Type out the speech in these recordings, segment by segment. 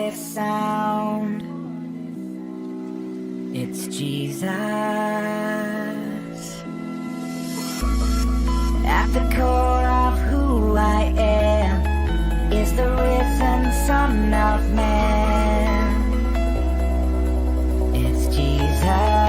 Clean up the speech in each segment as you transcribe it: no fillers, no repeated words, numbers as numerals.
this sound. It's Jesus. At the core of who I am is the risen Son of Man. It's Jesus.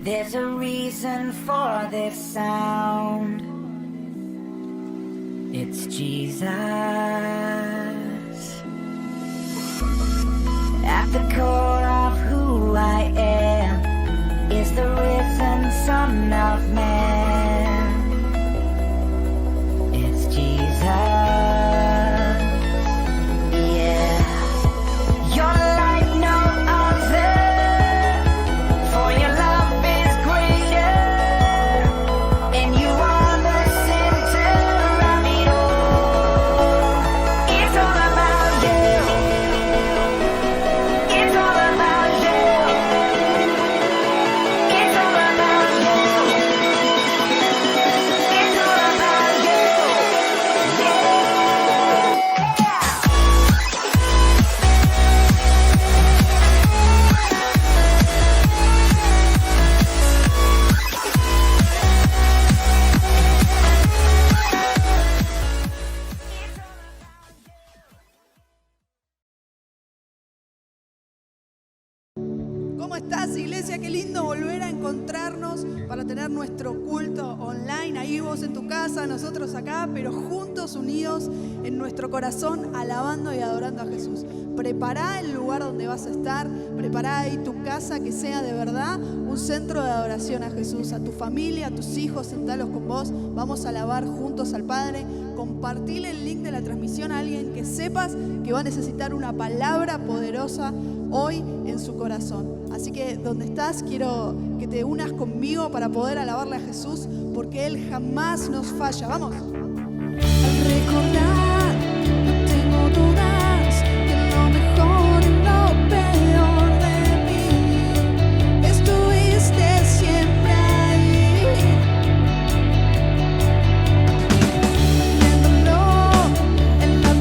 There's a reason for this sound. It's Jesus. At the core of who I am is the risen Son of Man. It's Jesus. ¿Cómo estás, iglesia? Qué lindo volver a encontrarnos para tener nuestro culto online. Ahí vos en tu casa, nosotros acá, pero juntos, unidos en nuestro corazón, alabando y adorando a Jesús. Prepará el lugar donde vas a estar, prepará ahí tu casa, que sea de verdad un centro de adoración a Jesús. A tu familia, a tus hijos, sentalos con vos. Vamos a alabar juntos al Padre. Compartile el link de la transmisión a alguien que sepas que va a necesitar una palabra poderosa hoy en su corazón. Así que donde estás, quiero que te unas conmigo para poder alabarle a Jesús, porque Él jamás nos falla. ¡Vamos! Al recordar, no tengo dudas que lo mejor y lo peor de mí estuviste siempre ahí. Viéndolo en la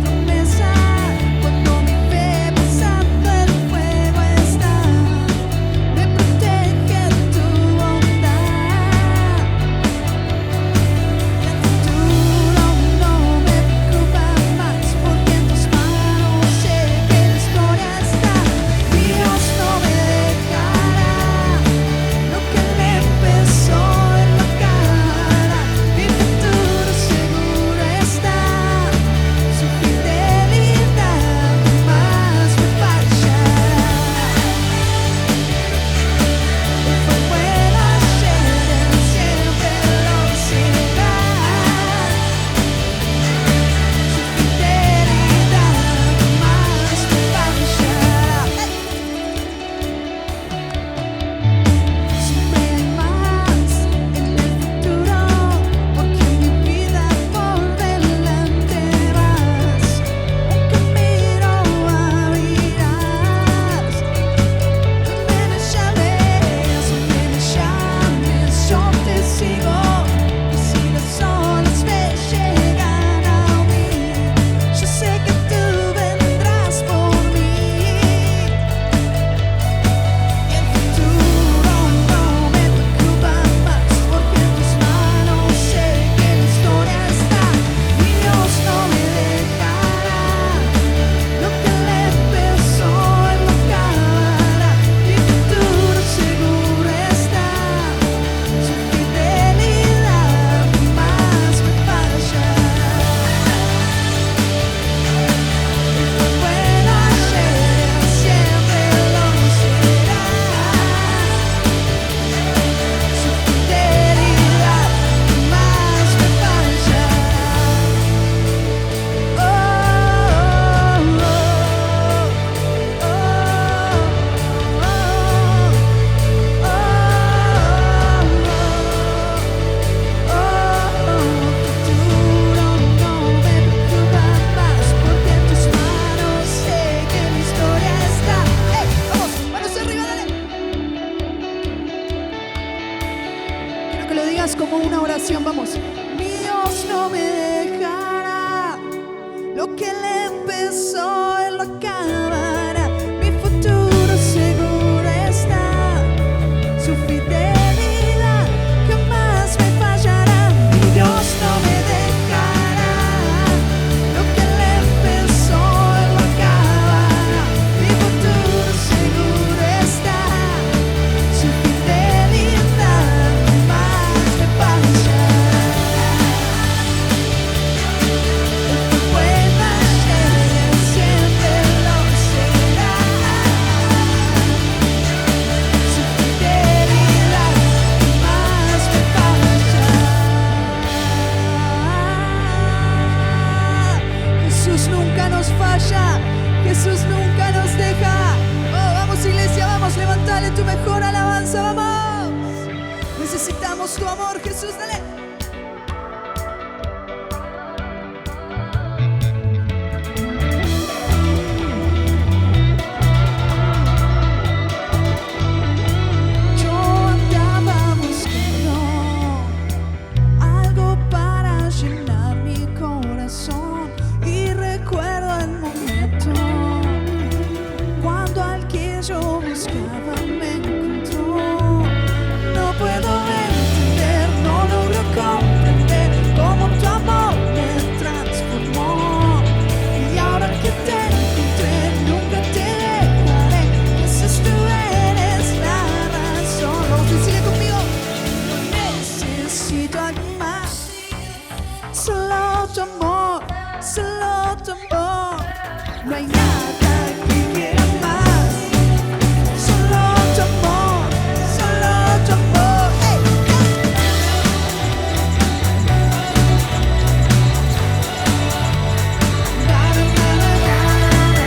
oración, vamos. Mi Dios no me dejará, lo que Él empezó, Él lo acabará. Mi futuro seguro está, su fidelidad jamás me fallará. Mi Dios no me dejará, lo que Él empezó, Él lo acabará. Mi futuro seguro está, su fidelidad jamás me fallará. El que vuelva ayer siempre lo será, su fidelidad jamás me fallará. Jesús nunca nos falla, Jesús nunca nos deja. Oh, vamos iglesia, vamos, levantale tu mejor alabanza, vamos. Necesitamos tu amor, Jesús, dale. Yo andaba buscando algo para llenar mi corazón y recuerdo el momento cuando al que yo buscaba me encontró. No puedo entender, no logro comprender cómo tu amor me transformó. Y ahora que te encontré, nunca te dejaré. Jesús, tú eres la razón. Vamos a decirle conmigo. Necesito algo más, solo tu amor, solo tu amor. No hay nada que quiera más, solo tu amor, solo tu amor. ¡Hey! Na, na, na, na, na, na.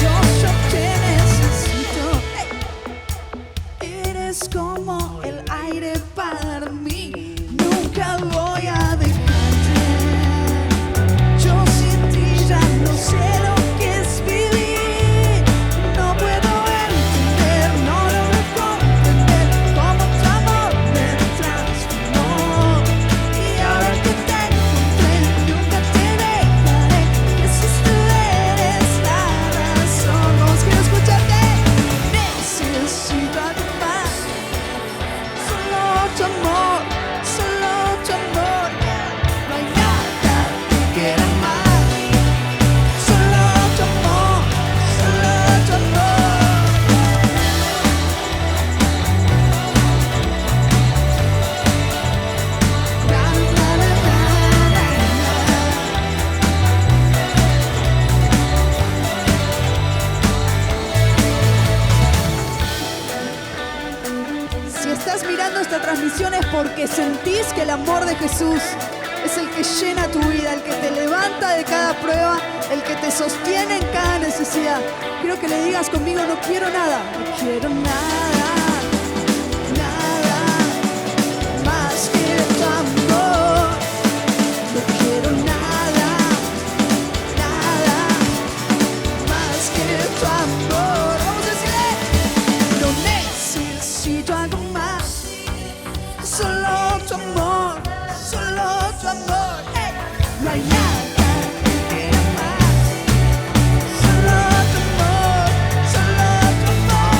Yo te necesito. ¡Hey! Eres como el aire para mí, nunca voy a dejarte. Yo sin ti ya no sé lo que es vivir. No puedo entender, no logro comprender cómo tu amor me transformó. Y ahora que te encontré, nunca te dejaré. Jesús, tú eres la razón. Vamos, quiero escucharte. Necesito algo más, solo tu amor, solo tu amor. No hay nada que quiera más, solo tu amor, solo tu amor. Na, na, na, na, na, na. Si estás mirando esta transmisión es porque sentís que el amor de Jesús es el que llena tu vida, el que te levanta de cada prueba, el que te sostiene en cada necesidad. Quiero que le digas conmigo, no quiero nada, no quiero nada, nada más que tu amor. No quiero nada, nada más que tu amor. Vamos a decirle, no necesito algo más, solo tu amor, solo tu amor. Hey, no hay nada que quiera más, solo tu amor, solo tu amor.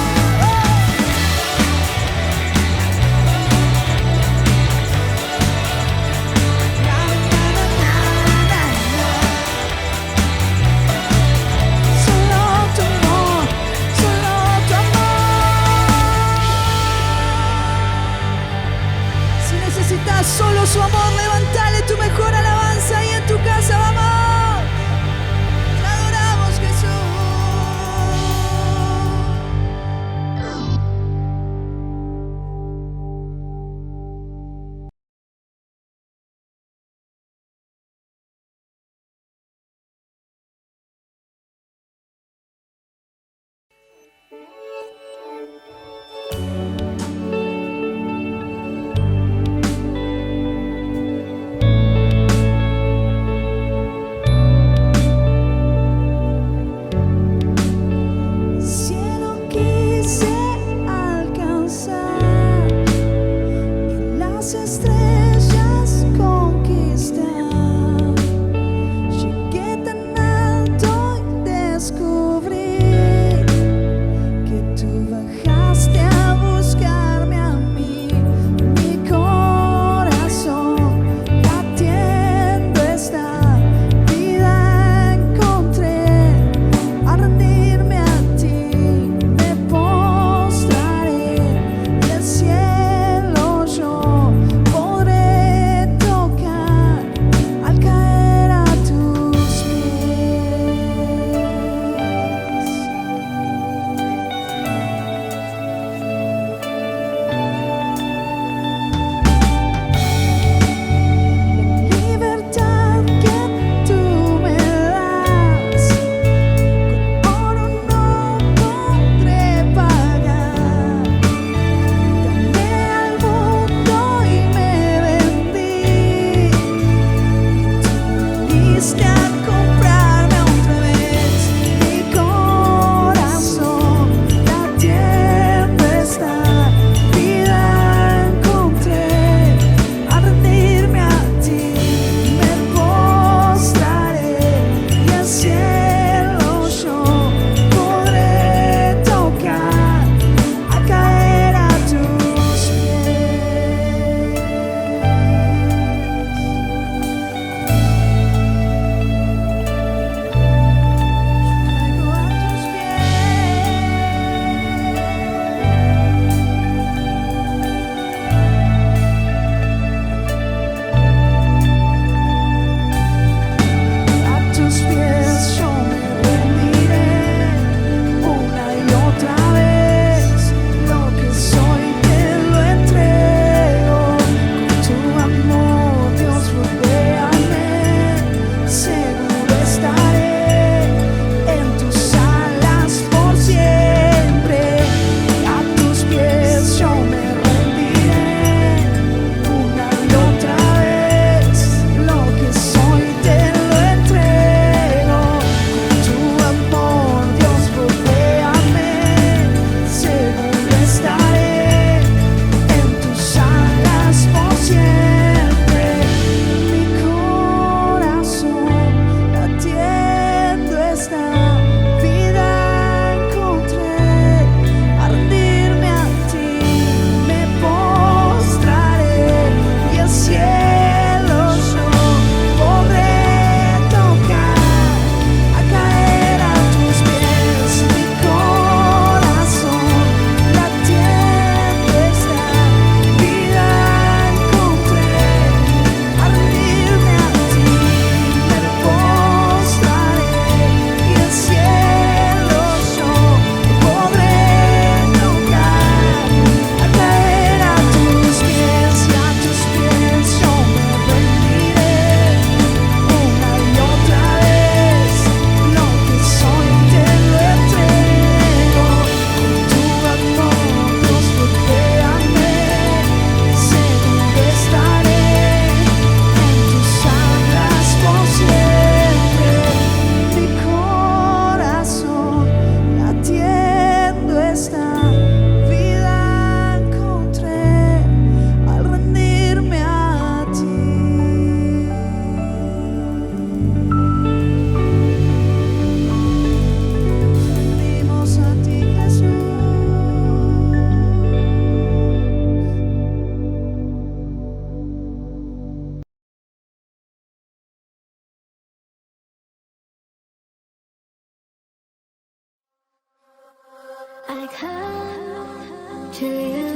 come to you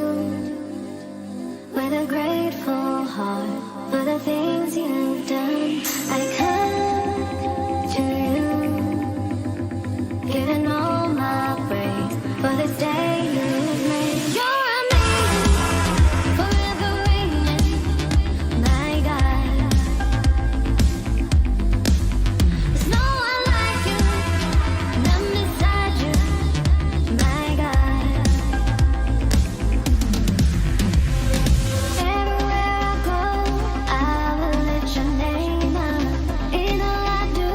with a grateful heart for the things you've done. I come to you, giving all my praise for this day you've made. You're amazing, forever reigning, my God. There's no one like you, none beside you, my God. Everywhere I go, I will lift your name up. In all I do,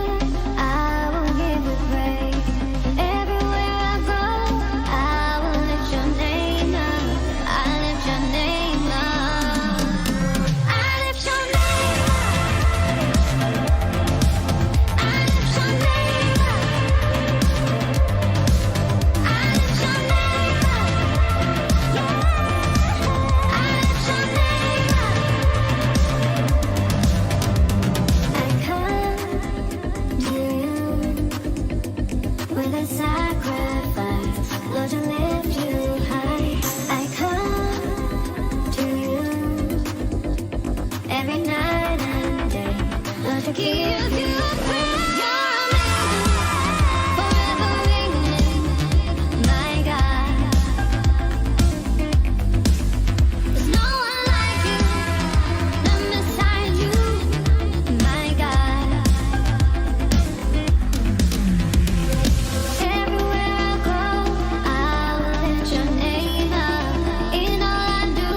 I will give you praise. Everywhere I go, I will lift your name up. I lift your name up. I lift your name up. I lift your name up. I lift your name up. Yeah. I lift your name up. I come to you with a sacrifice, Lord, to lift you high. I come to you every night and day, Lord, to give you praise. You're amazing, forever reigning, my God. There's no one like you, none beside you, my God. Everywhere I go, I will lift your name up. In all I do,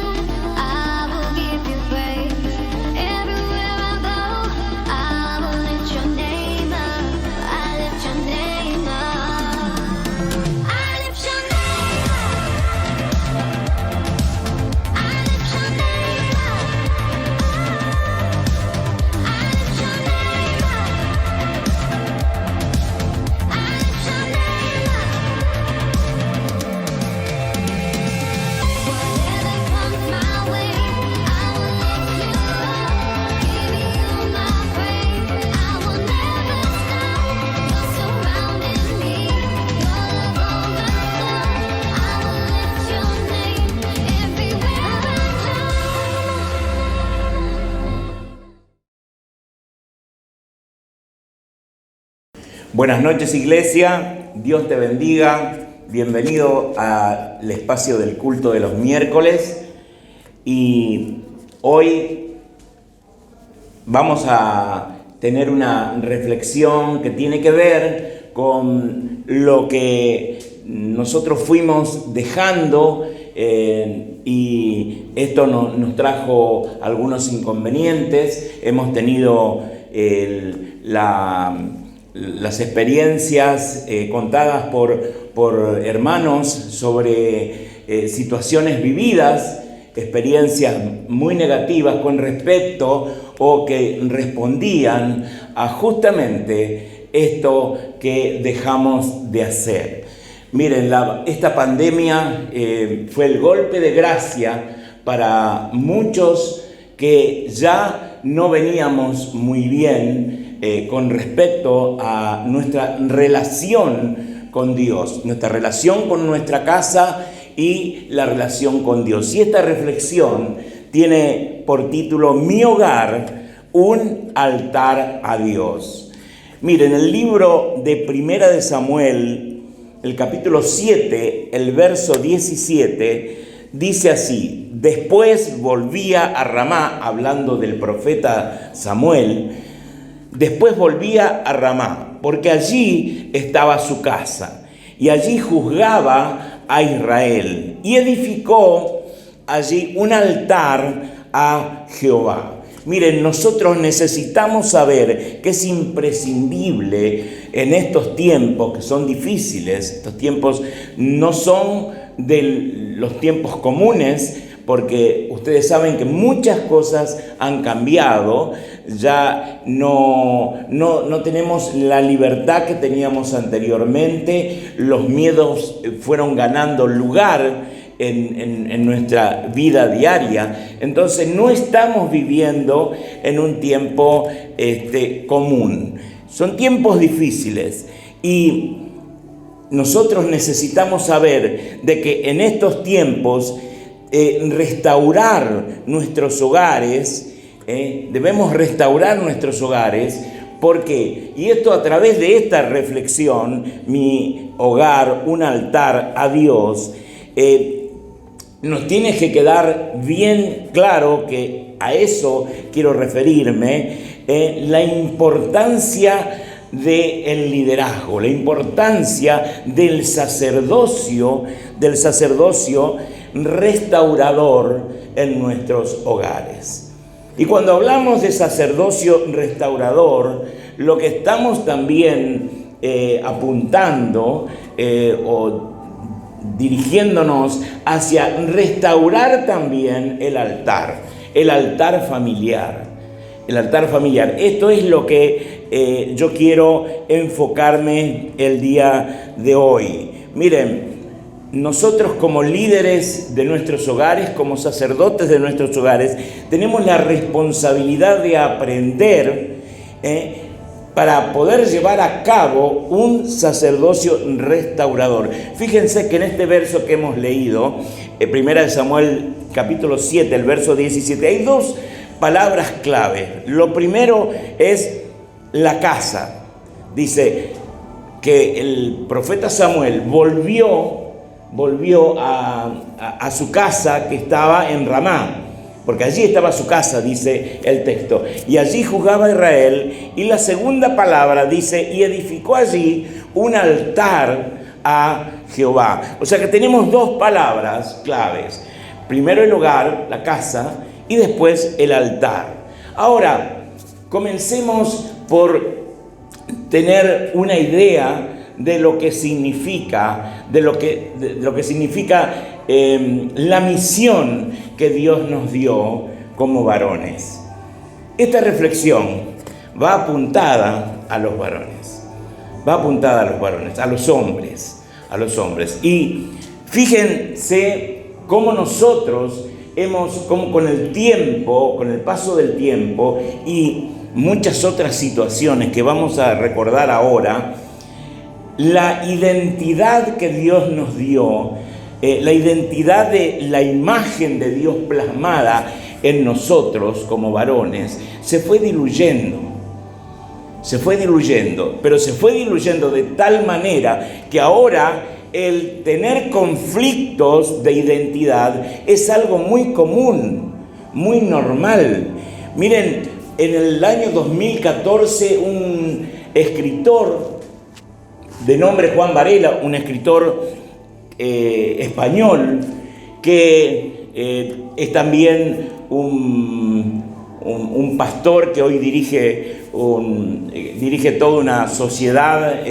I will give you praise. Everywhere I go, I will lift your name up. I lift your name up. I lift your name up. I lift your name up. I lift your name up. I lift your name up. Whatever comes my way, I will lift you up, give you my praise. I will never stop. You're surrounding me, your love overflows. I will lift your name everywhere I Buenas noches, iglesia. Dios te bendiga. Bienvenido al espacio del culto de los miércoles. Y hoy vamos a tener una reflexión que tiene que ver con lo que nosotros fuimos dejando y esto nos trajo algunos inconvenientes. Hemos tenido las experiencias contadas por hermanos sobre situaciones vividas, experiencias muy negativas con respecto o que respondían a justamente esto que dejamos de hacer. Miren, esta pandemia fue el golpe de gracia para muchos que ya no veníamos muy bien con respecto a nuestra relación con Dios, nuestra relación con nuestra casa y la relación con Dios. Y esta reflexión tiene por título Mi hogar, un altar a Dios. Miren, el libro de Primera de Samuel, el capítulo 7, el verso 17, dice así: después volvía a Ramá, hablando del profeta Samuel, después volvía a Ramá, porque allí estaba su casa, y allí juzgaba a Israel, y edificó allí un altar a Jehová. Miren, nosotros necesitamos saber que es imprescindible en estos tiempos que son difíciles. Estos tiempos no son de los tiempos comunes, porque ustedes saben que muchas cosas han cambiado. Ya no tenemos la libertad que teníamos anteriormente. Los miedos fueron ganando lugar en nuestra vida diaria. Entonces no estamos viviendo en un tiempo común. Son tiempos difíciles. Y nosotros necesitamos saber de que en estos tiempos restaurar nuestros hogares, debemos restaurar nuestros hogares. ¿Por qué? Y esto a través de esta reflexión, mi hogar, un altar a Dios, nos tiene que quedar bien claro que a eso quiero referirme, la importancia del liderazgo, la importancia del sacerdocio restaurador en nuestros hogares. Y cuando hablamos de sacerdocio restaurador, lo que estamos también apuntando o dirigiéndonos hacia restaurar también el altar familiar. El altar familiar. Esto es lo que yo quiero enfocarme el día de hoy. Miren, nosotros como líderes de nuestros hogares, como sacerdotes de nuestros hogares, tenemos la responsabilidad de aprender para poder llevar a cabo un sacerdocio restaurador. Fíjense que en este verso que hemos leído, 1 Samuel capítulo 7, el verso 17, hay dos palabras clave. Lo primero es la casa. Dice que el profeta Samuel volvió a su casa que estaba en Ramá, porque allí estaba su casa, dice el texto, y allí juzgaba Israel. Y la segunda palabra dice, y edificó allí un altar a Jehová. O sea que tenemos dos palabras claves: primero el hogar, la casa, y después el altar. Ahora, comencemos por tener una idea de lo que significa, la misión que Dios nos dio como varones. Esta reflexión va apuntada a los varones, a los hombres. Y fíjense cómo nosotros como con el paso del tiempo y muchas otras situaciones que vamos a recordar ahora, la identidad que Dios nos dio, la identidad de la imagen de Dios plasmada en nosotros como varones, se fue diluyendo, pero se fue diluyendo de tal manera que ahora el tener conflictos de identidad es algo muy común, muy normal. Miren, en el año 2014 un escritor de nombre Juan Varela, un escritor español, que es también un pastor que hoy dirige toda una sociedad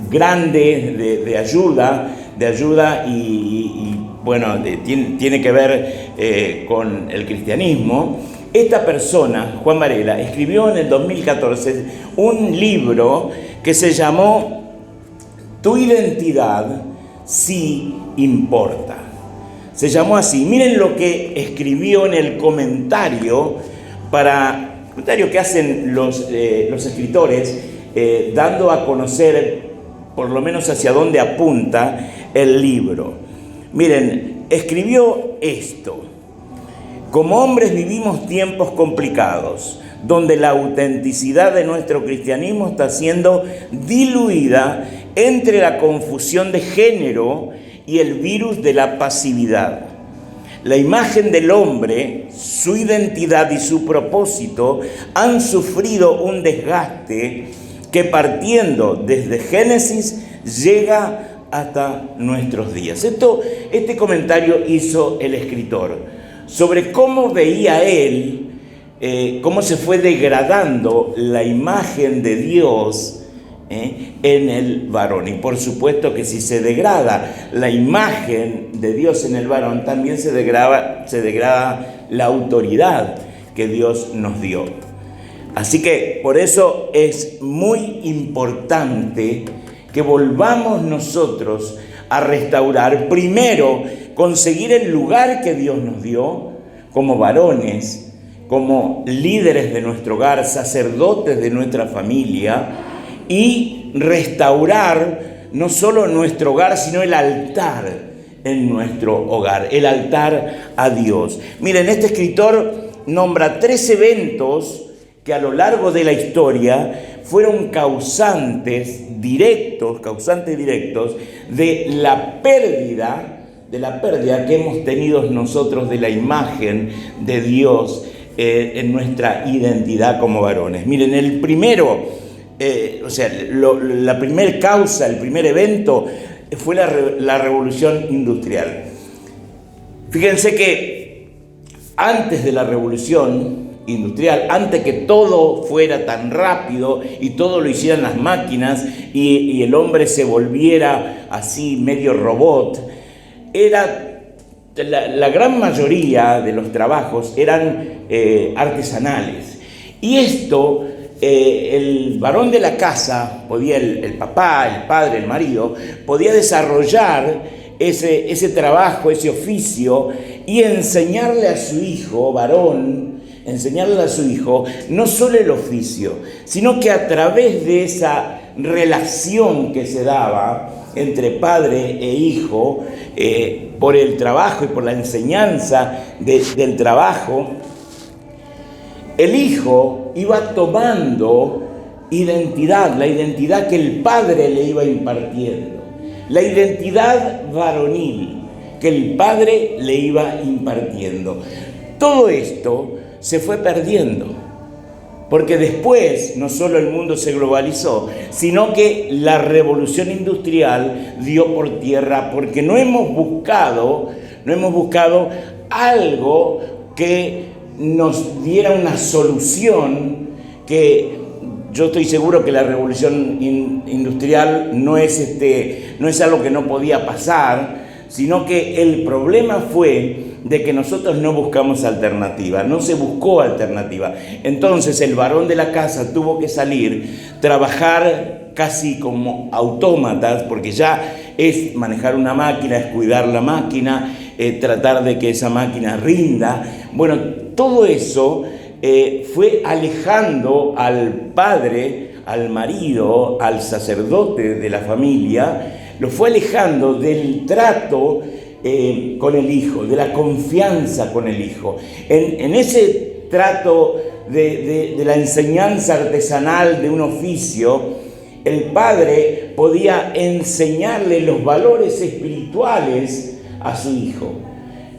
grande de ayuda y bueno, tiene que ver con el cristianismo. Esta persona, Juan Varela, escribió en el 2014 un libro que se llamó Tu identidad sí importa. Se llamó así. Miren lo que escribió en el comentario que hacen los escritores, dando a conocer por lo menos hacia dónde apunta el libro. Miren, escribió esto: como hombres vivimos tiempos complicados, donde la autenticidad de nuestro cristianismo está siendo diluida entre la confusión de género y el virus de la pasividad. La imagen del hombre, su identidad y su propósito han sufrido un desgaste que, partiendo desde Génesis, llega hasta nuestros días. Este comentario hizo el escritor sobre cómo veía él, cómo se fue degradando la imagen de Dios en el varón. Y por supuesto que si se degrada la imagen de Dios en el varón, también se degrada la autoridad que Dios nos dio. Así que por eso es muy importante que volvamos nosotros a restaurar, primero, conseguir el lugar que Dios nos dio como varones, como líderes de nuestro hogar, sacerdotes de nuestra familia, y restaurar no solo nuestro hogar, sino el altar en nuestro hogar, el altar a Dios. Miren, este escritor nombra 3 eventos que a lo largo de la historia fueron causantes directos de la pérdida que hemos tenido nosotros de la imagen de Dios en nuestra identidad como varones. Miren, el primero, la primera causa, el primer evento fue la revolución industrial. Fíjense que antes de la revolución industrial, antes que todo fuera tan rápido y todo lo hicieran las máquinas y el hombre se volviera así medio robot, la gran mayoría de los trabajos eran artesanales. Y esto, el varón de la casa, el papá, el padre, el marido, podía desarrollar ese trabajo, ese oficio, y enseñarle a su hijo varón, no solo el oficio, sino que a través de esa relación que se daba entre padre e hijo, por el trabajo y por la enseñanza del trabajo, el hijo iba tomando identidad, la identidad que el padre le iba impartiendo, la identidad varonil que el padre le iba impartiendo. Todo esto se fue perdiendo, porque después no solo el mundo se globalizó, sino que la revolución industrial dio por tierra, porque no hemos buscado algo que nos diera una solución. Que yo estoy seguro que la revolución industrial no es algo que no podía pasar, sino que el problema fue de que nosotros no buscamos alternativa, no se buscó alternativa. Entonces el varón de la casa tuvo que salir, trabajar casi como autómatas, porque ya es manejar una máquina, es cuidar la máquina, tratar de que esa máquina rinda. Bueno, todo eso fue alejando al padre, al marido, al sacerdote de la familia, lo fue alejando del trato con el hijo, de la confianza con el hijo. En ese trato de la enseñanza artesanal de un oficio, el padre podía enseñarle los valores espirituales a su hijo.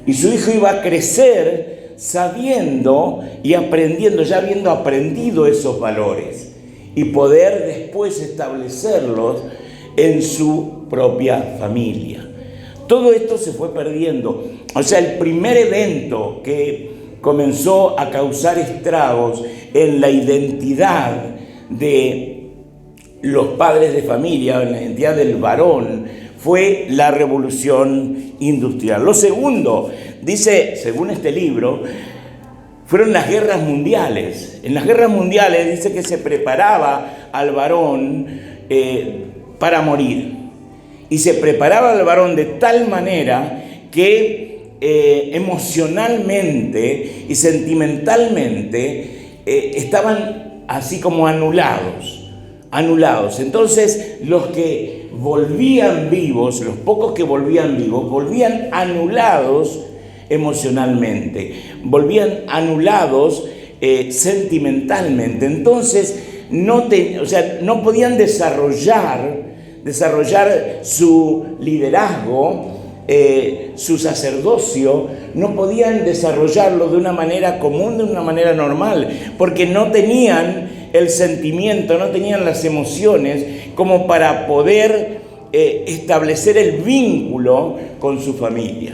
Y su hijo iba a crecer sabiendo y aprendiendo, ya habiendo aprendido esos valores, y poder después establecerlos en su propia familia. Todo esto se fue perdiendo. O sea, el primer evento que comenzó a causar estragos en la identidad de los padres de familia, en la identidad del varón, fue la revolución industrial. Lo segundo, dice, según este libro, fueron las guerras mundiales. En las guerras mundiales dice que se preparaba al varón para morir. Y se preparaba al varón de tal manera que emocionalmente y sentimentalmente estaban así como anulados. Entonces los que volvían vivos, los pocos que volvían vivos, volvían anulados emocionalmente, volvían anulados sentimentalmente. Entonces no podían desarrollar su liderazgo, su sacerdocio, no podían desarrollarlo de una manera común, de una manera normal, porque no tenían el sentimiento, no tenían las emociones como para poder establecer el vínculo con su familia.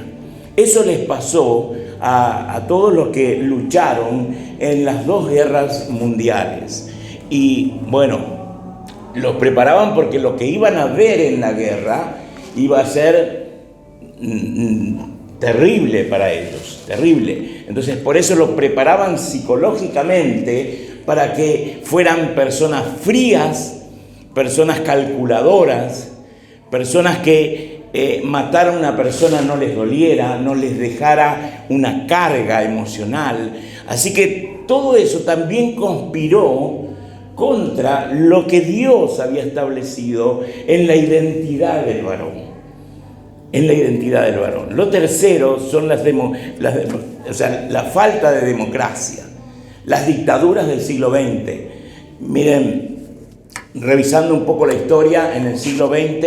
Eso les pasó a todos los que lucharon en las 2 guerras mundiales. Y bueno, los preparaban porque lo que iban a ver en la guerra iba a ser terrible para ellos, terrible. Entonces por eso los preparaban psicológicamente para que fueran personas frías, personas calculadoras, personas que matar a una persona no les doliera, no les dejara una carga emocional. Así que todo eso también conspiró contra lo que Dios había establecido en la identidad del varón. En la identidad del varón. Lo tercero son la falta de democracia, las dictaduras del siglo XX. Miren, revisando un poco la historia, en el siglo XX,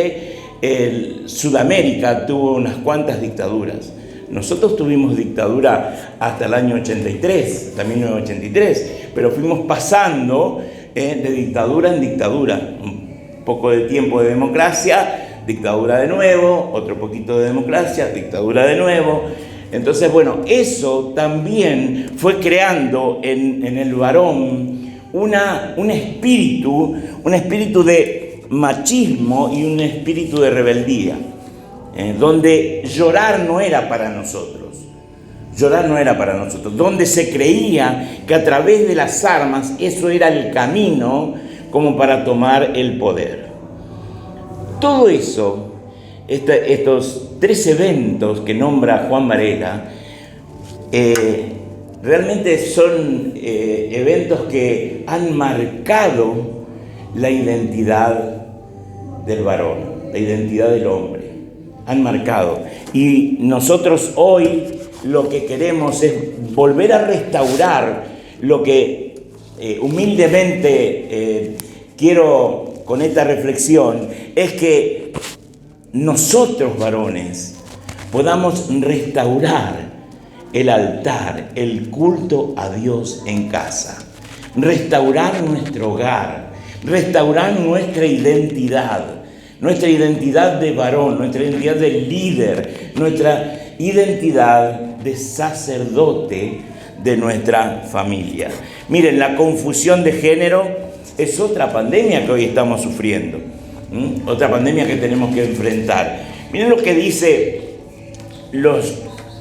Sudamérica tuvo unas cuantas dictaduras. Nosotros tuvimos dictadura hasta el año 83, hasta 1983, pero fuimos pasando de dictadura en dictadura. Un poco de tiempo de democracia, dictadura de nuevo, otro poquito de democracia, dictadura de nuevo. Entonces, bueno, eso también fue creando en el varón un espíritu de machismo y un espíritu de rebeldía, donde llorar no era para nosotros. Llorar no era para nosotros, donde se creía que a través de las armas eso era el camino como para tomar el poder. Todo eso, estos 3 eventos que nombra Juan Varela, realmente son eventos que han marcado la identidad del varón, la identidad del hombre. Han marcado. Y nosotros hoy lo que queremos es volver a restaurar lo que humildemente quiero con esta reflexión, es que nosotros varones podamos restaurar el altar, el culto a Dios en casa, restaurar nuestro hogar, restaurar nuestra identidad de varón, nuestra identidad de líder, nuestra identidad de sacerdote de nuestra familia. Miren, la confusión de género es otra pandemia que hoy estamos sufriendo, otra pandemia que tenemos que enfrentar. Miren lo que dice los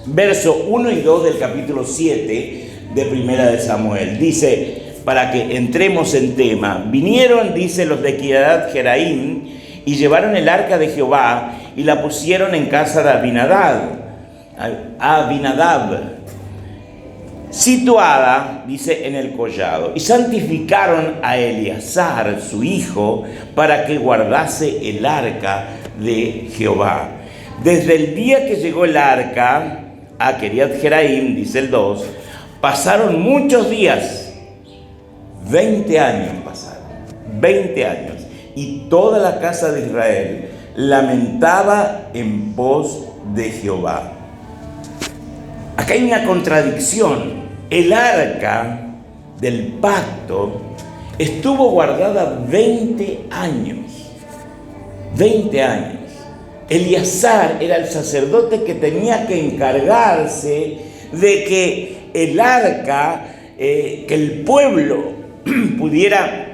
versos 1 y 2 del capítulo 7 de Primera de Samuel. Dice, para que entremos en tema, vinieron, dice, los de Kiriat Jearim y llevaron el arca de Jehová y la pusieron en casa de Abinadab, situada, dice, en el collado, y santificaron a Eleazar, su hijo, para que guardase el arca de Jehová. Desde el día que llegó el arca a Kiriat Jearim, dice el 2, pasaron muchos días, 20 años pasaron, 20 años, y toda la casa de Israel lamentaba en pos de Jehová. Acá hay una contradicción. El arca del pacto estuvo guardada 20 años. 20 años. Eleazar era el sacerdote que tenía que encargarse de que el arca, que el pueblo pudiera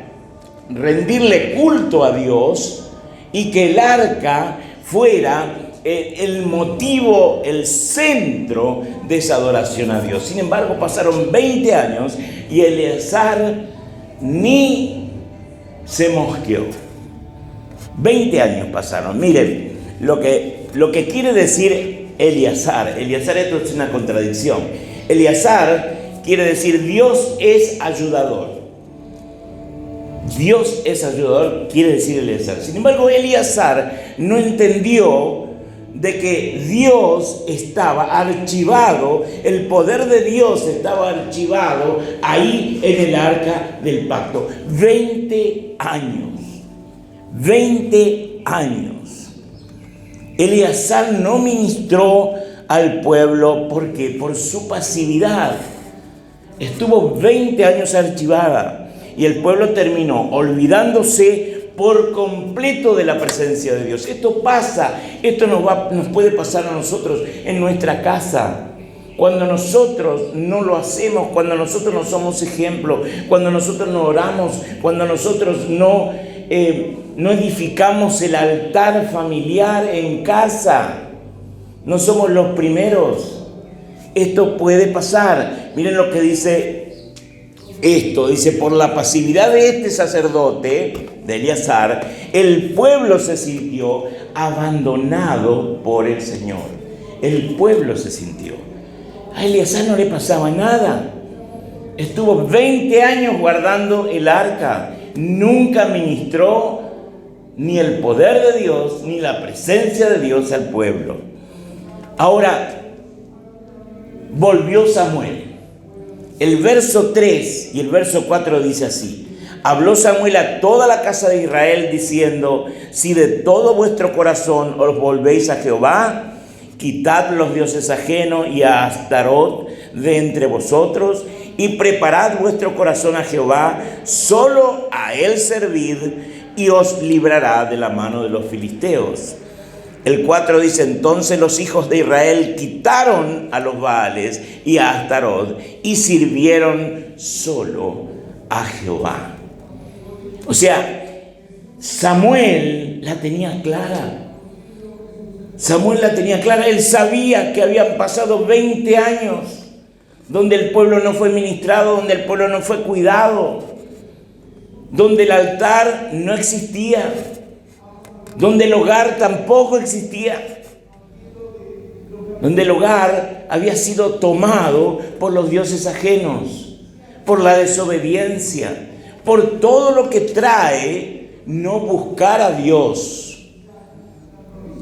rendirle culto a Dios y que el arca fuera el motivo, el centro de esa adoración a Dios. Sin embargo, pasaron 20 años y Eleazar ni se mosqueó. 20 años pasaron. Miren, lo que quiere decir Eleazar. Eleazar, esto es una contradicción. Eleazar quiere decir Dios es ayudador. Dios es ayudador, quiere decir Eleazar. Sin embargo, Eleazar no entendió de que Dios estaba archivado, el poder de Dios estaba archivado ahí en el arca del pacto. 20 años. 20 años. Eleazar no ministró al pueblo porque por su pasividad estuvo 20 años archivada. Y el pueblo terminó olvidándose por completo de la presencia de Dios. Esto pasa, esto nos puede pasar a nosotros en nuestra casa. Cuando nosotros no lo hacemos, cuando nosotros no somos ejemplo, cuando nosotros no oramos, cuando nosotros no edificamos el altar familiar en casa, no somos los primeros. Esto puede pasar. Miren lo que dice esto, dice, por la pasividad de este sacerdote, de Eleazar, el pueblo se sintió abandonado por el Señor. El pueblo se sintió. A Eleazar no le pasaba nada. Estuvo 20 años guardando el arca, nunca ministró ni el poder de Dios, ni la presencia de Dios al pueblo. Ahora, volvió Samuel. El verso 3 y el verso 4 dice así: habló Samuel a toda la casa de Israel diciendo: si de todo vuestro corazón os volvéis a Jehová, quitad los dioses ajenos y a Astarot de entre vosotros, y preparad vuestro corazón a Jehová, solo a él servid, y os librará de la mano de los filisteos. El 4 dice: entonces los hijos de Israel quitaron a los Baales y a Astarot y sirvieron solo a Jehová. O sea, Samuel la tenía clara. Samuel la tenía clara. Él sabía que habían pasado 20 años donde el pueblo no fue ministrado, donde el pueblo no fue cuidado, donde el altar no existía, donde el hogar tampoco existía, donde el hogar había sido tomado por los dioses ajenos, por la desobediencia, por todo lo que trae no buscar a Dios,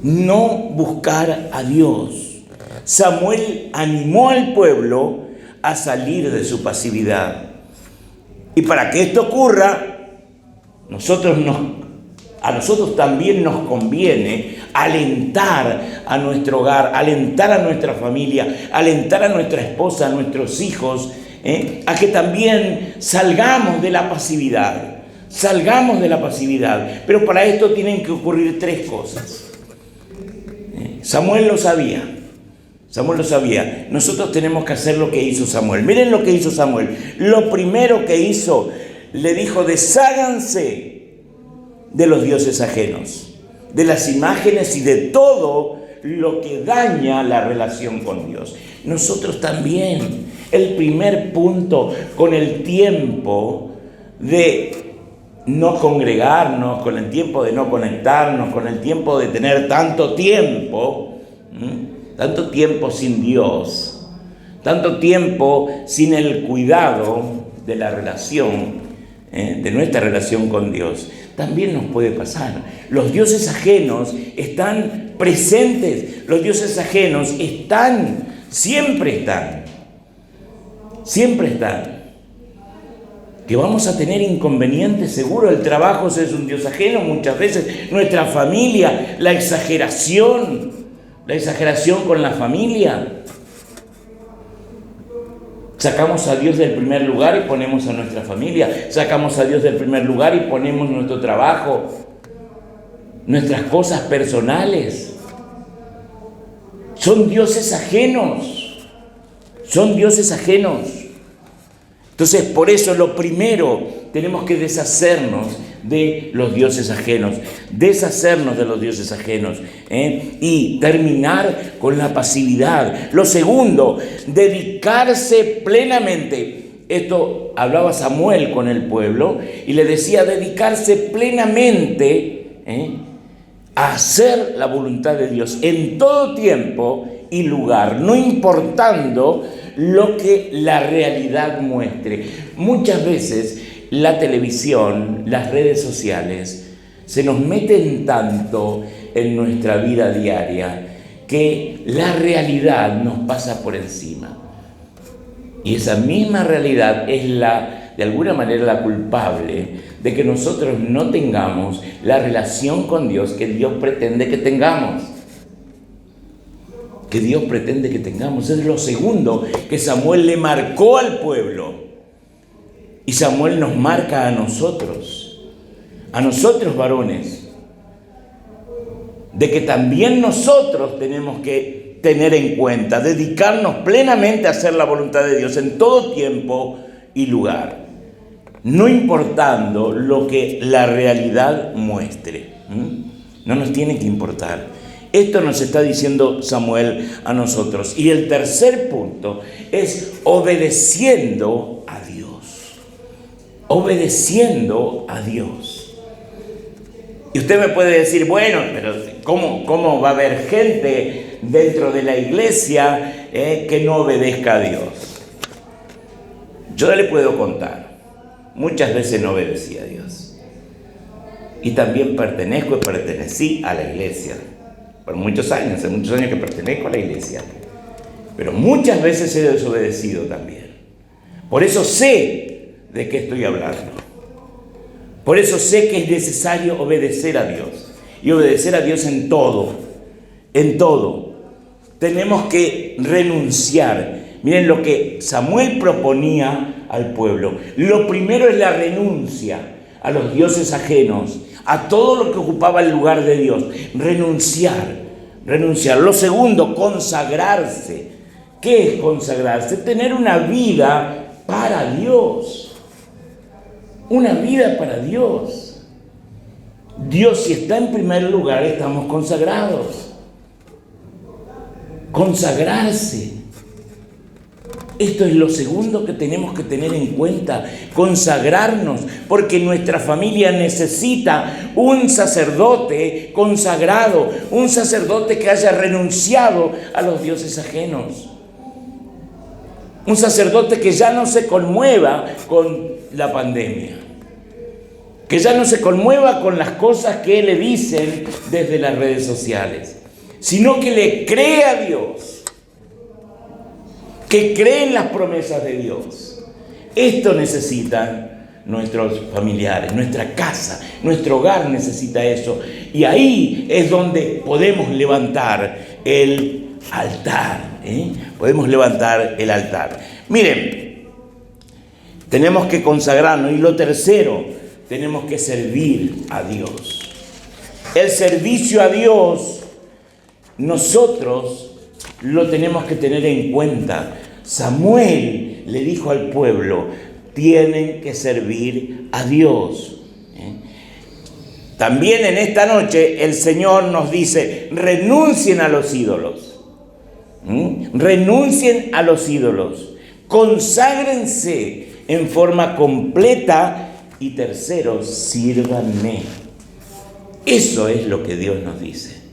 no buscar a Dios. Samuel animó al pueblo a salir de su pasividad. Y para que esto ocurra, a nosotros también nos conviene alentar a nuestro hogar, alentar a nuestra familia, alentar a nuestra esposa, a nuestros hijos, a que también salgamos de la pasividad. Salgamos de la pasividad. Pero para esto tienen que ocurrir 3 cosas. Samuel lo sabía. Samuel lo sabía. Nosotros tenemos que hacer lo que hizo Samuel. Miren lo que hizo Samuel. Lo primero que hizo, le dijo: desháganse de los dioses ajenos, de las imágenes y de todo lo que daña la relación con Dios. Nosotros también. El primer punto, con el tiempo de no congregarnos, con el tiempo de no conectarnos, con el tiempo de tener tanto tiempo sin Dios, tanto tiempo sin el cuidado de la relación, de nuestra relación con Dios, también nos puede pasar. Los dioses ajenos están presentes, los dioses ajenos siempre están. Que vamos a tener inconvenientes, seguro. El trabajo es un dios ajeno muchas veces, nuestra familia, la exageración con la familia. Sacamos a Dios del primer lugar y ponemos a nuestra familia. Sacamos a Dios del primer lugar y ponemos nuestro trabajo, nuestras cosas personales. Son dioses ajenos. Entonces, por eso lo primero, tenemos que deshacernos de los dioses ajenos, y terminar con la pasividad. Lo segundo, dedicarse plenamente. Esto hablaba Samuel con el pueblo y le decía dedicarse plenamente a hacer la voluntad de Dios en todo tiempo y lugar, no importando lo que la realidad muestre. Muchas veces la televisión, las redes sociales, se nos meten tanto en nuestra vida diaria que la realidad nos pasa por encima. Y esa misma realidad es de alguna manera la culpable de que nosotros no tengamos la relación con Dios que Dios pretende que tengamos. Es lo segundo que Samuel le marcó al pueblo. Y Samuel nos marca a nosotros varones, de que también nosotros tenemos que tener en cuenta, dedicarnos plenamente a hacer la voluntad de Dios en todo tiempo y lugar, no importando lo que la realidad muestre. No nos tiene que importar. Esto nos está diciendo Samuel a nosotros. Y el tercer punto es obedeciendo a Dios. Obedeciendo a Dios. Y usted me puede decir, bueno, pero ¿cómo va a haber gente dentro de la iglesia que no obedezca a Dios? Yo le puedo contar. Muchas veces no obedecí a Dios. Y también pertenezco y pertenecí a la iglesia. Por muchos años, hace muchos años que pertenezco a la iglesia. Pero muchas veces he desobedecido también. Por eso sé de qué estoy hablando. Por eso sé que es necesario obedecer a Dios. Y obedecer a Dios en todo. En todo. Tenemos que renunciar. Miren lo que Samuel proponía al pueblo. Lo primero es la renuncia a los dioses ajenos, a todo lo que ocupaba el lugar de Dios. Renunciar. Lo segundo, consagrarse. ¿Qué es consagrarse? Tener una vida para Dios. Una vida para Dios. Dios, si está en primer lugar, estamos consagrados. Consagrarse. Esto es lo segundo que tenemos que tener en cuenta, consagrarnos, porque nuestra familia necesita un sacerdote consagrado, un sacerdote que haya renunciado a los dioses ajenos, un sacerdote que ya no se conmueva con la pandemia, que ya no se conmueva con las cosas que le dicen desde las redes sociales, sino que le cree a Dios, que creen las promesas de Dios. Esto necesitan nuestros familiares, nuestra casa, nuestro hogar necesita eso. Y ahí es donde podemos levantar el altar. Podemos levantar el altar. Miren, tenemos que consagrarnos. Y lo tercero, tenemos que servir a Dios. El servicio a Dios, nosotros lo tenemos que tener en cuenta. Samuel le dijo al pueblo, tienen que servir a Dios. También en esta noche el Señor nos dice, renuncien a los ídolos. Renuncien a los ídolos. Conságrense en forma completa. Y tercero, sírvanme. Eso es lo que Dios nos dice.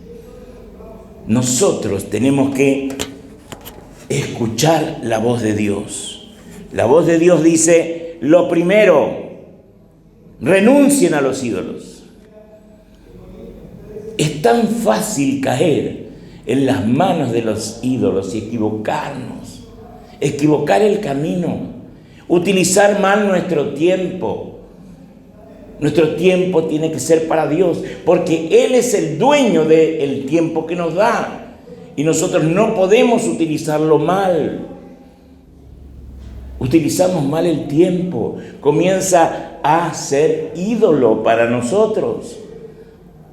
Nosotros tenemos que escuchar la voz de Dios. La voz de Dios dice, lo primero, renuncien a los ídolos. Es tan fácil caer en las manos de los ídolos y equivocarnos, equivocar el camino, utilizar mal nuestro tiempo. Nuestro tiempo tiene que ser para Dios, porque Él es el dueño del tiempo que nos da. Y nosotros no podemos utilizarlo mal. Utilizamos mal el tiempo. Comienza a ser ídolo para nosotros.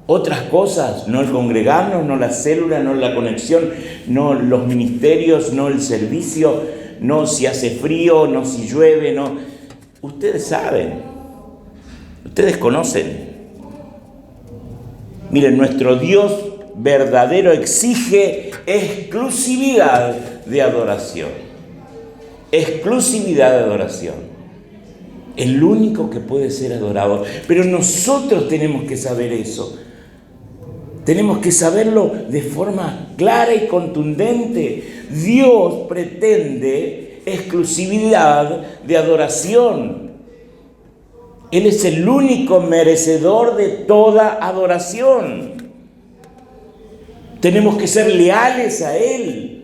Otras cosas, no el congregarnos, no la célula, no la conexión, no los ministerios, no el servicio, no si hace frío, no si llueve, no. Ustedes saben. Ustedes conocen. Miren, nuestro Dios verdadero exige exclusividad de adoración. Exclusividad de adoración. El único que puede ser adorado. Pero nosotros tenemos que saber eso. Tenemos que saberlo de forma clara y contundente. Dios pretende exclusividad de adoración. Él es el único merecedor de toda adoración. Tenemos que ser leales a Él,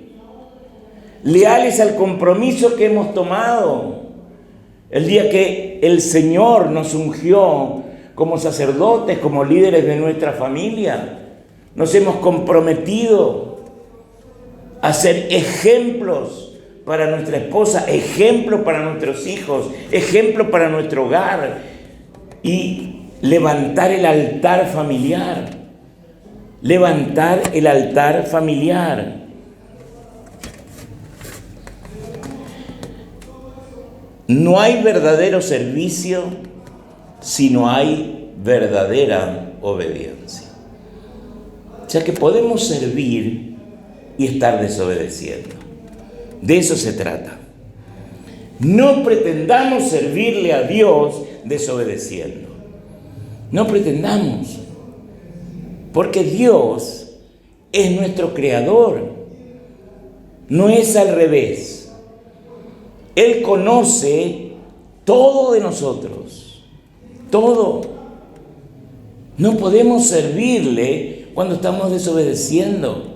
leales al compromiso que hemos tomado. El día que el Señor nos ungió como sacerdotes, como líderes de nuestra familia, nos hemos comprometido a ser ejemplos para nuestra esposa, ejemplo para nuestros hijos, ejemplo para nuestro hogar. Y levantar el altar familiar. Levantar el altar familiar. No hay verdadero servicio si no hay verdadera obediencia. O sea que podemos servir y estar desobedeciendo. De eso se trata. No pretendamos servirle a Dios desobedeciendo. No pretendamos. Porque Dios es nuestro creador. No es al revés. Él conoce todo de nosotros. Todo. No podemos servirle cuando estamos desobedeciendo,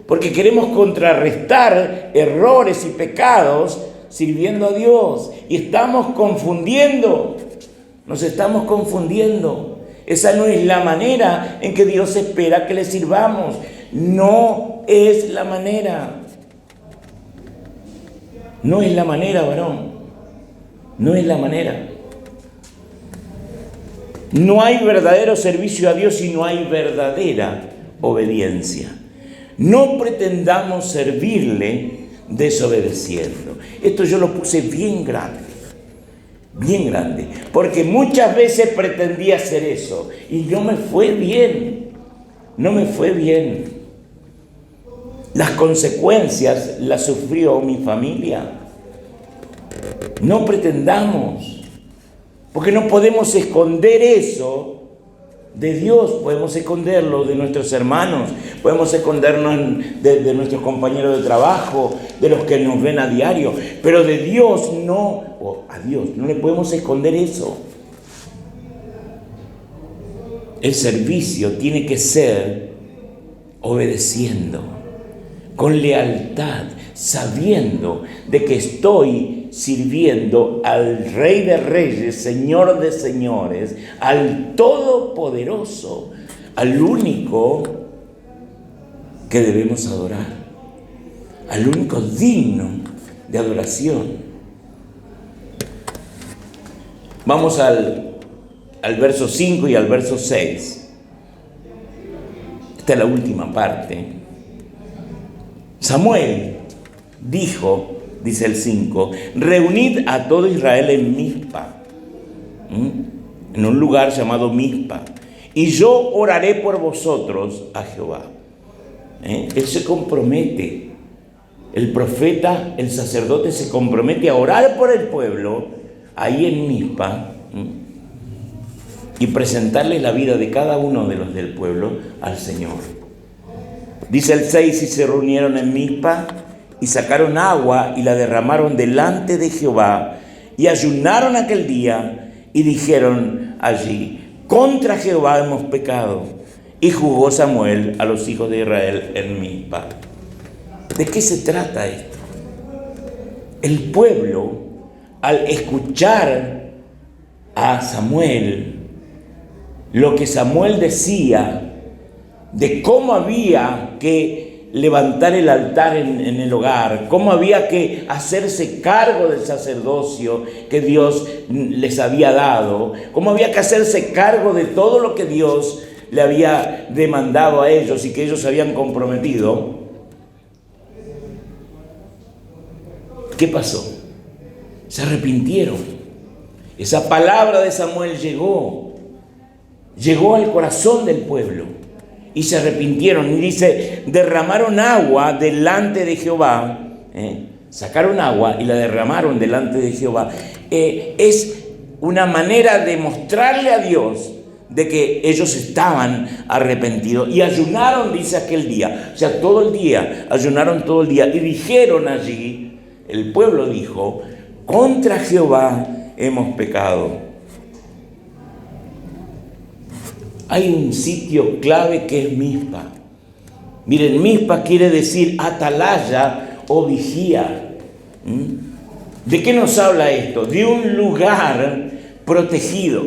porque queremos contrarrestar errores y pecados sirviendo a Dios. Y estamos confundiendo, nos estamos confundiendo. Esa no es la manera en que Dios espera que le sirvamos. No es la manera. No es la manera, varón. No es la manera. No hay verdadero servicio a Dios si no hay verdadera obediencia. No pretendamos servirle desobedeciendo. Esto yo lo puse bien grande, porque muchas veces pretendía hacer eso y no me fue bien. Las consecuencias las sufrió mi familia. No pretendamos, porque no podemos esconder eso de Dios. Podemos esconderlo de nuestros hermanos, podemos escondernos de nuestros compañeros de trabajo, de los que nos ven a diario, pero de Dios no, o a Dios no le podemos esconder eso. El servicio tiene que ser obedeciendo, con lealtad, sabiendo de que estoy sirviendo al Rey de Reyes, Señor de Señores, al Todopoderoso, al único que debemos adorar, al único digno de adoración. Vamos al verso 5 y al verso 6. Esta es la última parte. Samuel dijo, dice el 5, reunid a todo Israel en Mizpa, en un lugar llamado Mizpa, y yo oraré por vosotros a Jehová. Él se compromete, el profeta, el sacerdote se compromete a orar por el pueblo ahí en Mizpa y presentarle la vida de cada uno de los del pueblo al Señor. Dice el 6, y se reunieron en Mizpa y sacaron agua y la derramaron delante de Jehová y ayunaron aquel día y dijeron allí, contra Jehová hemos pecado. Y juzgó Samuel a los hijos de Israel en Mizpa. ¿De qué se trata esto? El pueblo, al escuchar a Samuel, lo que Samuel decía de cómo había que levantar el altar en el hogar, cómo había que hacerse cargo del sacerdocio que Dios les había dado, cómo había que hacerse cargo de todo lo que Dios le había demandado a ellos y que ellos habían comprometido. ¿Qué pasó? Se arrepintieron. Esa palabra de Samuel llegó al corazón del pueblo. Y se arrepintieron, y dice, derramaron agua delante de Jehová, sacaron agua y la derramaron delante de Jehová. Es una manera de mostrarle a Dios de que ellos estaban arrepentidos. Y ayunaron, dice, aquel día, o sea, todo el día, ayunaron todo el día. Y dijeron allí, el pueblo dijo, contra Jehová hemos pecado. Hay un sitio clave que es Mizpa. Miren, Mizpa quiere decir atalaya o vigía. ¿De qué nos habla esto? De un lugar protegido.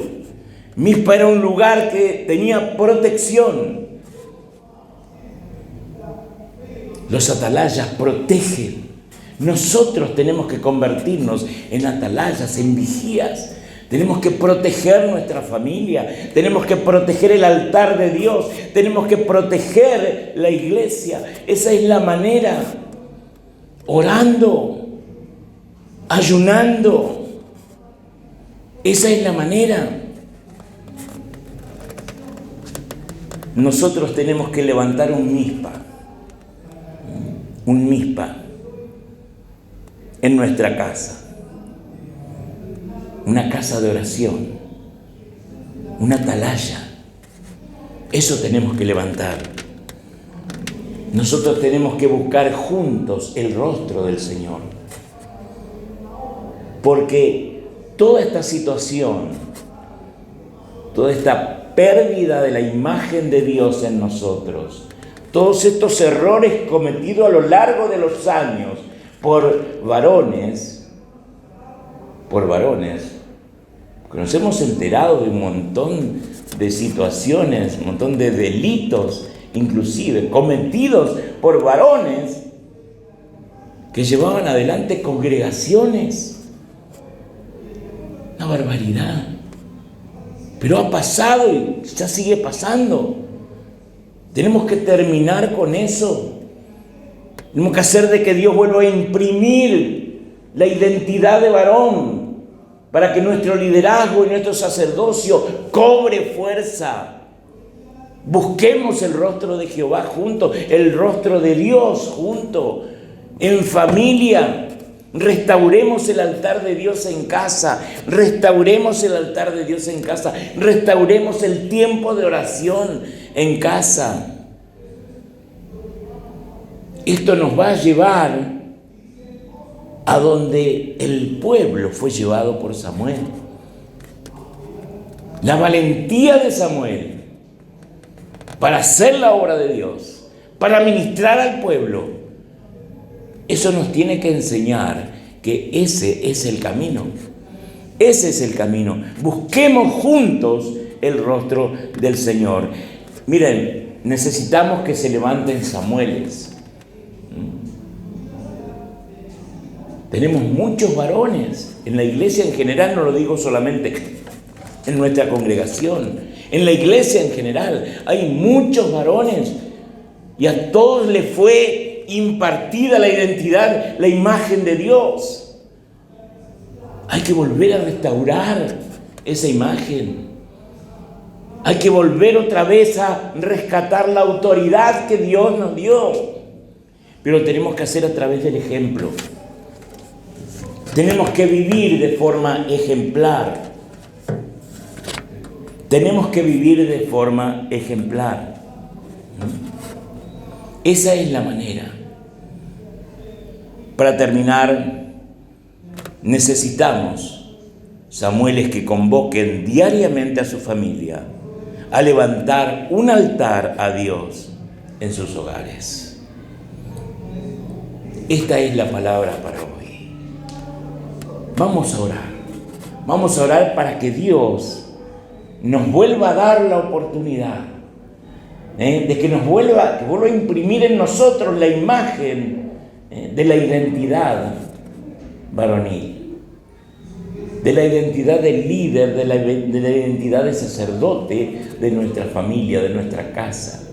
Mizpa era un lugar que tenía protección. Los atalayas protegen. Nosotros tenemos que convertirnos en atalayas, en vigías. Tenemos que proteger nuestra familia, tenemos que proteger el altar de Dios, tenemos que proteger la iglesia. Esa es la manera, orando, ayunando. Esa es la manera. Nosotros tenemos que levantar un Mizpa en nuestra casa. Una casa de oración, una atalaya. Eso tenemos que levantar. Nosotros tenemos que buscar juntos el rostro del Señor. Porque toda esta situación, toda esta pérdida de la imagen de Dios en nosotros. Todos estos errores cometidos a lo largo de los años por varones, que nos hemos enterado de un montón de situaciones, un montón de delitos, inclusive cometidos por varones que llevaban adelante congregaciones. Una barbaridad. Pero ha pasado y ya sigue pasando. Tenemos que terminar con eso. Tenemos que hacer de que Dios vuelva a imprimir la identidad de varón para que nuestro liderazgo y nuestro sacerdocio cobre fuerza. Busquemos el rostro de Jehová juntos, el rostro de Dios juntos, en familia. Restauremos el altar de Dios en casa, restauremos el altar de Dios en casa, restauremos el tiempo de oración en casa. Esto nos va a llevar a donde el pueblo fue llevado por Samuel. La valentía de Samuel para hacer la obra de Dios, para ministrar al pueblo. Eso nos tiene que enseñar que ese es el camino. Ese es el camino. Busquemos juntos el rostro del Señor. Miren, necesitamos que se levanten Samueles. Tenemos muchos varones en la iglesia en general, no lo digo solamente en nuestra congregación, en la iglesia en general hay muchos varones y a todos les fue impartida la identidad, la imagen de Dios. Hay que volver a restaurar esa imagen. Hay que volver otra vez a rescatar la autoridad que Dios nos dio. Pero tenemos que hacer a través del ejemplo. Tenemos que vivir de forma ejemplar. Tenemos que vivir de forma ejemplar. Esa es la manera. Para terminar, necesitamos Samueles que convoquen diariamente a su familia a levantar un altar a Dios en sus hogares. Esta es la palabra para hoy. Vamos a orar. Vamos a orar para que Dios nos vuelva a dar la oportunidad de que vuelva a imprimir en nosotros la imagen de la identidad varonil, de la identidad del líder, de la identidad de sacerdote de nuestra familia, de nuestra casa.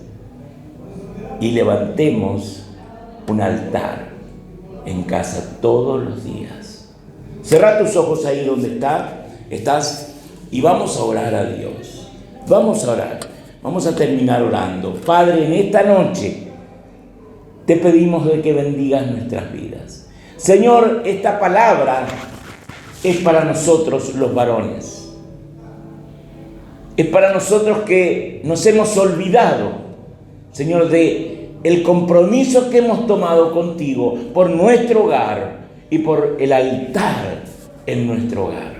Y levantemos un altar en casa todos los días. Cerrá tus ojos ahí donde estás y vamos a orar a Dios. Vamos a orar. Vamos a terminar orando. Padre, en esta noche te pedimos de que bendigas nuestras vidas. Señor, esta palabra es para nosotros los varones. Es para nosotros que nos hemos olvidado, Señor, de el compromiso que hemos tomado contigo por nuestro hogar y por el altar en nuestro hogar.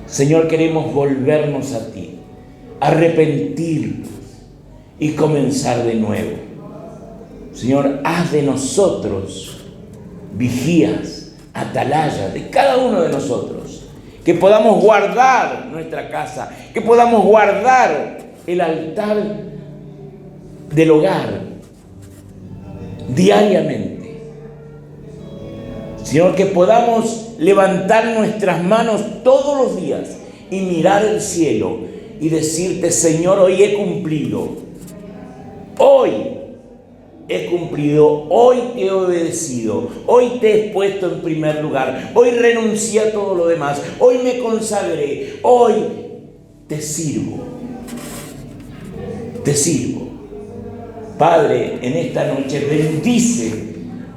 Señor, queremos volvernos a ti, arrepentirnos y comenzar de nuevo. Señor, haz de nosotros vigías, atalayas de cada uno de nosotros, que podamos guardar nuestra casa, que podamos guardar el altar del hogar diariamente. Señor, que podamos levantar nuestras manos todos los días y mirar el cielo y decirte: Señor, hoy he cumplido. Hoy he cumplido, hoy te he obedecido, hoy te he puesto en primer lugar, hoy renuncié a todo lo demás, hoy me consagré, hoy te sirvo. Te sirvo. Padre, en esta noche bendice,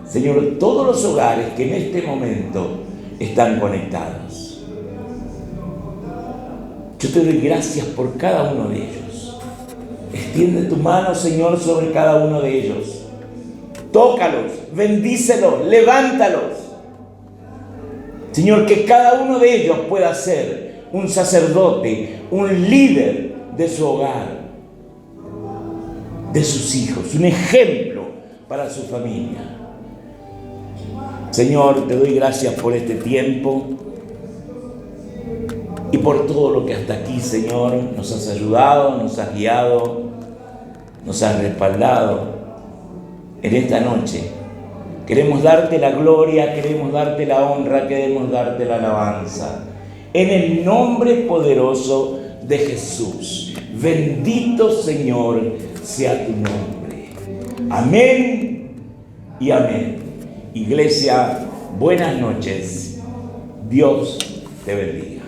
Señor, todos los hogares que en este momento están conectados. Yo te doy gracias por cada uno de ellos. Extiende tu mano, Señor, sobre cada uno de ellos. Tócalos, bendícelos, levántalos. Señor, que cada uno de ellos pueda ser un sacerdote, un líder de su hogar, de sus hijos, un ejemplo para su familia. Señor, te doy gracias por este tiempo y por todo lo que hasta aquí, Señor, nos has ayudado, nos has guiado, nos has respaldado. En esta noche queremos darte la gloria, queremos darte la honra, queremos darte la alabanza. En el nombre poderoso de Jesús. Bendito, Señor, sea tu nombre. Amén y amén. Iglesia, buenas noches. Dios te bendiga.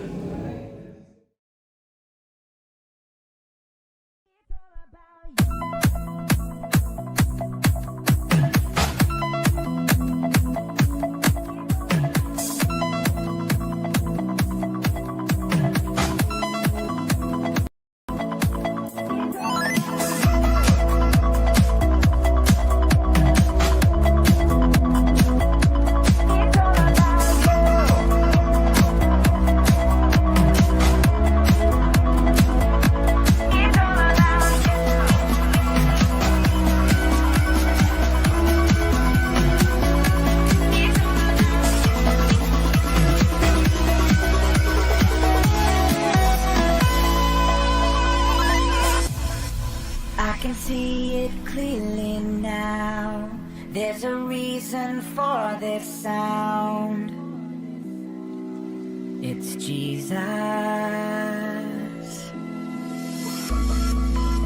I can see it clearly now. There's a reason for this sound. It's Jesus.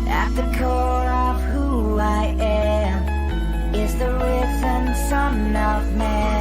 At the core of who I am is the risen Son of Man.